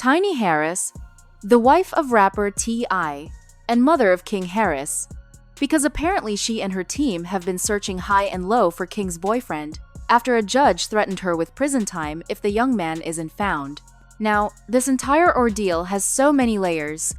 Tiny Harris, the wife of rapper T.I. and mother of King Harris, because apparently she and her team have been searching high and low for King's boyfriend after a judge threatened her with prison time if the young man isn't found. Now, this entire ordeal has so many layers,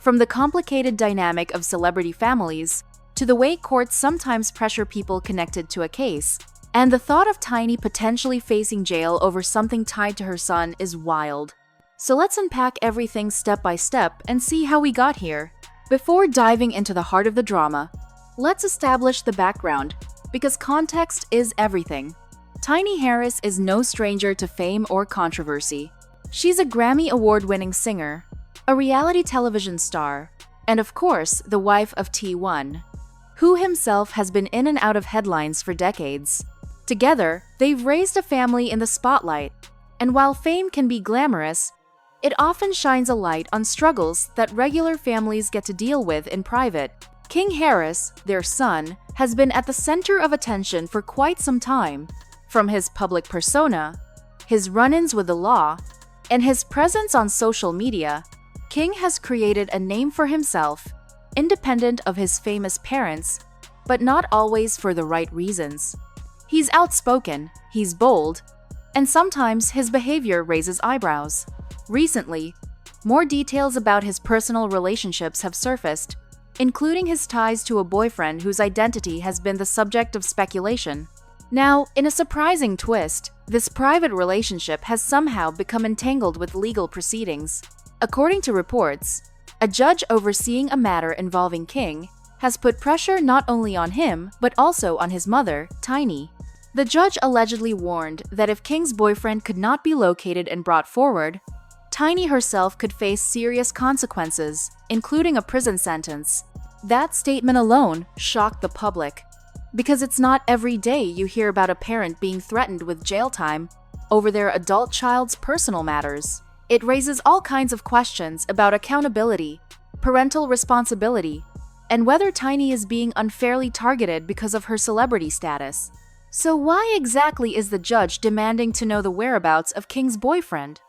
from the complicated dynamic of celebrity families to the way courts sometimes pressure people connected to a case, and the thought of Tiny potentially facing jail over something tied to her son is wild. So let's unpack everything step by step and see how we got here. Before diving into the heart of the drama, let's establish the background, because context is everything. Tiny Harris is no stranger to fame or controversy. She's a Grammy Award-winning singer, a reality television star, and of course, the wife of T1, who himself has been in and out of headlines for decades. Together, they've raised a family in the spotlight, and while fame can be glamorous, it often shines a light on struggles that regular families get to deal with in private. King Harris, their son, has been at the center of attention for quite some time. From his public persona, his run-ins with the law, and his presence on social media, King has created a name for himself, independent of his famous parents, but not always for the right reasons. He's outspoken, he's bold, and sometimes his behavior raises eyebrows. Recently, more details about his personal relationships have surfaced, including his ties to a boyfriend whose identity has been the subject of speculation. Now, in a surprising twist, this private relationship has somehow become entangled with legal proceedings. According to reports, a judge overseeing a matter involving King has put pressure not only on him, but also on his mother, Tiny. The judge allegedly warned that if King's boyfriend could not be located and brought forward, Tiny herself could face serious consequences, including a prison sentence. That statement alone shocked the public, because it's not every day you hear about a parent being threatened with jail time over their adult child's personal matters. It raises all kinds of questions about accountability, parental responsibility, and whether Tiny is being unfairly targeted because of her celebrity status. So why exactly is the judge demanding to know the whereabouts of King's boyfriend?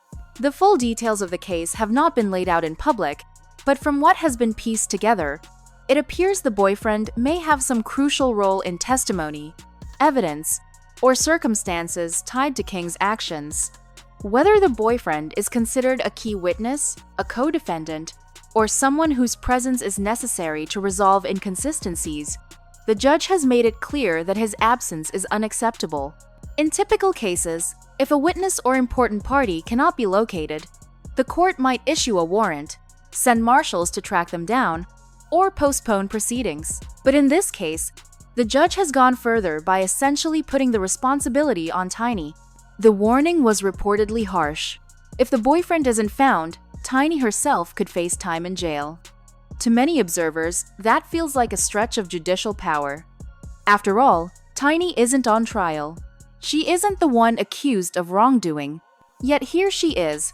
The full details of the case have not been laid out in public, but from what has been pieced together, it appears the boyfriend may have some crucial role in testimony, evidence, or circumstances tied to King's actions. Whether the boyfriend is considered a key witness, a co-defendant, or someone whose presence is necessary to resolve inconsistencies, the judge has made it clear that his absence is unacceptable. In typical cases, if a witness or important party cannot be located, the court might issue a warrant, send marshals to track them down, or postpone proceedings. But in this case, the judge has gone further by essentially putting the responsibility on Tiny. The warning was reportedly harsh. If the boyfriend isn't found, Tiny herself could face time in jail. To many observers, that feels like a stretch of judicial power. After all, Tiny isn't on trial. She isn't the one accused of wrongdoing. Yet here she is,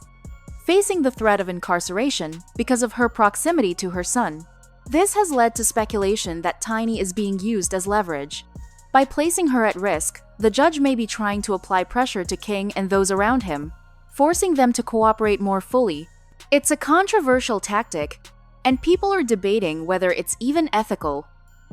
facing the threat of incarceration because of her proximity to her son. This has led to speculation that Tiny is being used as leverage. By placing her at risk, the judge may be trying to apply pressure to King and those around him, forcing them to cooperate more fully. It's a controversial tactic, and people are debating whether it's even ethical.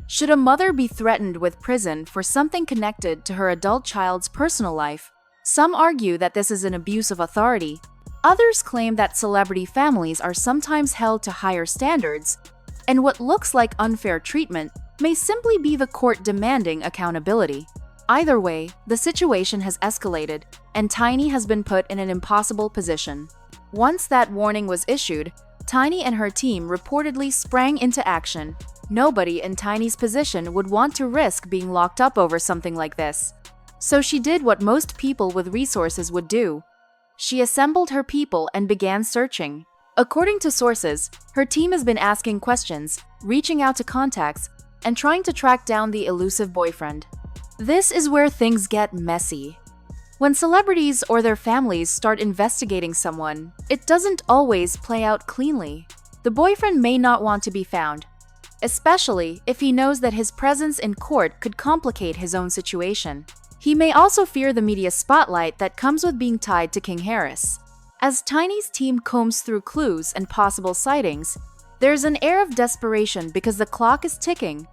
Should a mother be threatened with prison for something connected to her adult child's personal life? Some argue that this is an abuse of authority. Others claim that celebrity families are sometimes held to higher standards, and what looks like unfair treatment may simply be the court demanding accountability. Either way, the situation has escalated, and Tiny has been put in an impossible position. Once that warning was issued, Tiny and her team reportedly sprang into action. Nobody in Tiny's position would want to risk being locked up over something like this. So she did what most people with resources would do. She assembled her people and began searching. According to sources, her team has been asking questions, reaching out to contacts, and trying to track down the elusive boyfriend. This is where things get messy. When celebrities or their families start investigating someone, it doesn't always play out cleanly. The boyfriend may not want to be found, especially if he knows that his presence in court could complicate his own situation. He may also fear the media spotlight that comes with being tied to King Harris. As Tiny's team combs through clues and possible sightings, there's an air of desperation because the clock is ticking,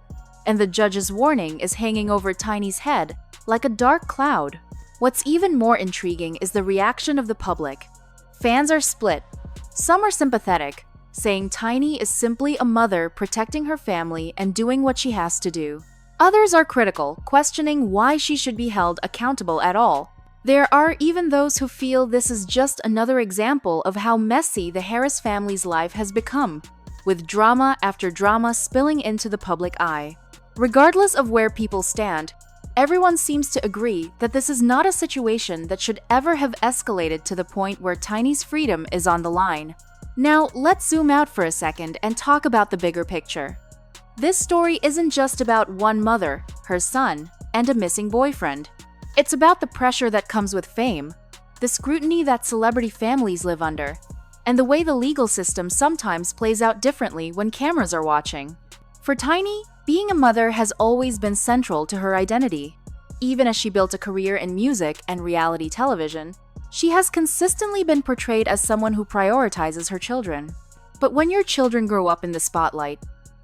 and the judge's warning is hanging over Tiny's head like a dark cloud. What's even more intriguing is the reaction of the public. Fans are split. Some are sympathetic, saying Tiny is simply a mother protecting her family and doing what she has to do. Others are critical, questioning why she should be held accountable at all. There are even those who feel this is just another example of how messy the Harris family's life has become, with drama after drama spilling into the public eye. Regardless of where people stand, everyone seems to agree that this is not a situation that should ever have escalated to the point where Tiny's freedom is on the line. Now, let's zoom out for a second and talk about the bigger picture. This story isn't just about one mother, her son, and a missing boyfriend. It's about the pressure that comes with fame, the scrutiny that celebrity families live under, and the way the legal system sometimes plays out differently when cameras are watching. For Tiny, being a mother has always been central to her identity. Even as she built a career in music and reality television, she has consistently been portrayed as someone who prioritizes her children. But when your children grow up in the spotlight,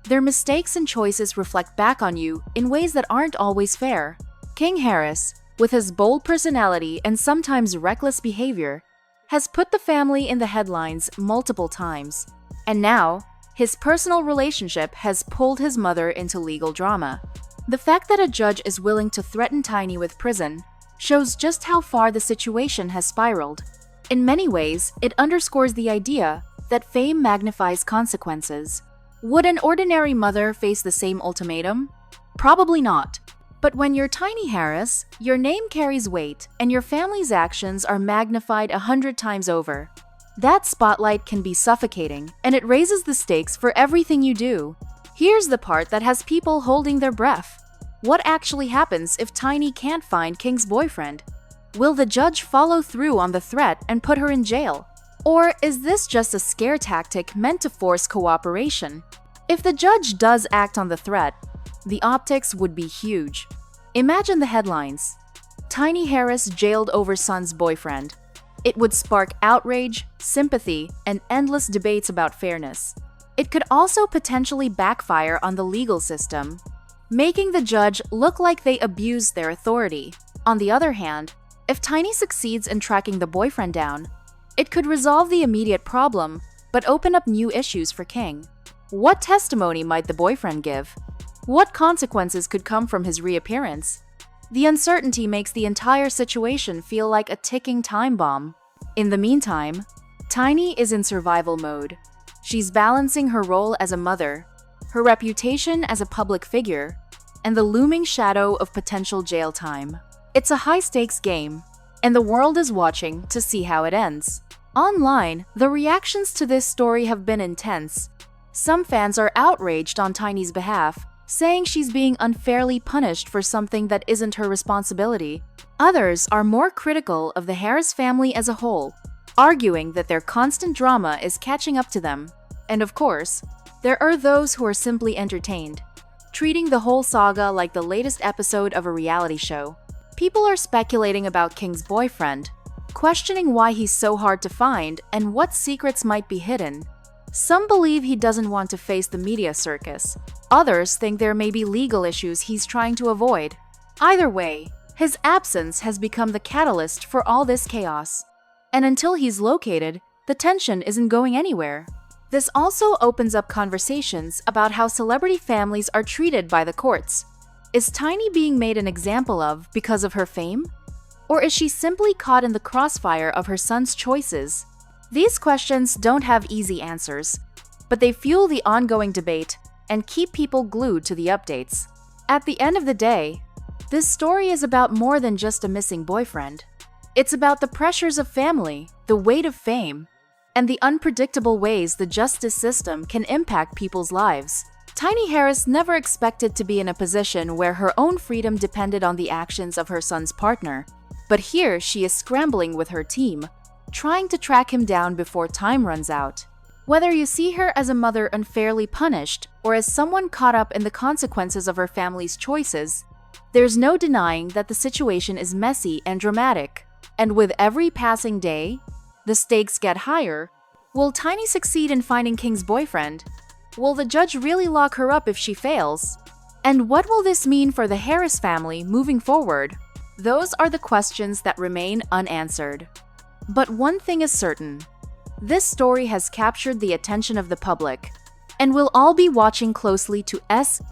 their mistakes and choices reflect back on you in ways that aren't always fair. King Harris, with his bold personality and sometimes reckless behavior, has put the family in the headlines multiple times. And now, his personal relationship has pulled his mother into legal drama. The fact that a judge is willing to threaten Tiny with prison shows just how far the situation has spiraled. In many ways, it underscores the idea that fame magnifies consequences. Would an ordinary mother face the same ultimatum? Probably not. But when you're Tiny Harris, your name carries weight and your family's actions are magnified 100 times over. That spotlight can be suffocating, and it raises the stakes for everything you do. Here's the part that has people holding their breath. What actually happens if Tiny can't find King's boyfriend? Will the judge follow through on the threat and put her in jail? Or is this just a scare tactic meant to force cooperation? If the judge does act on the threat, the optics would be huge. Imagine the headlines. Tiny Harris jailed over son's boyfriend. It would spark outrage, sympathy, and endless debates about fairness. It could also potentially backfire on the legal system, making the judge look like they abused their authority. On the other hand, if Tiny succeeds in tracking the boyfriend down, it could resolve the immediate problem, but open up new issues for King. What testimony might the boyfriend give? What consequences could come from his reappearance? The uncertainty makes the entire situation feel like a ticking time bomb. In the meantime, Tiny is in survival mode. She's balancing her role as a mother, her reputation as a public figure, and the looming shadow of potential jail time. It's a high-stakes game, and the world is watching to see how it ends. Online, the reactions to this story have been intense. Some fans are outraged on Tiny's behalf, saying she's being unfairly punished for something that isn't her responsibility. Others are more critical of the Harris family as a whole, arguing that their constant drama is catching up to them. And of course, there are those who are simply entertained, treating the whole saga like the latest episode of a reality show. People are speculating about King's boyfriend, questioning why he's so hard to find and what secrets might be hidden. Some believe he doesn't want to face the media circus. Others think there may be legal issues he's trying to avoid. Either way, his absence has become the catalyst for all this chaos. And until he's located, the tension isn't going anywhere. This also opens up conversations about how celebrity families are treated by the courts. Is Tiny being made an example of because of her fame? Or is she simply caught in the crossfire of her son's choices? These questions don't have easy answers, but they fuel the ongoing debate and keep people glued to the updates. At the end of the day, this story is about more than just a missing boyfriend. It's about the pressures of family, the weight of fame, and the unpredictable ways the justice system can impact people's lives. Tiny Harris never expected to be in a position where her own freedom depended on the actions of her son's partner, but here she is scrambling with her team, trying to track him down before time runs out. Whether you see her as a mother unfairly punished or as someone caught up in the consequences of her family's choices, there's no denying that the situation is messy and dramatic. And with every passing day, The stakes get higher. Will Tiny succeed in finding King's boyfriend? Will the judge really lock her up if she fails? And what will this mean for the Harris family moving forward? Those are the questions that remain unanswered. But one thing is certain. This story has captured the attention of the public, and we'll all be watching closely to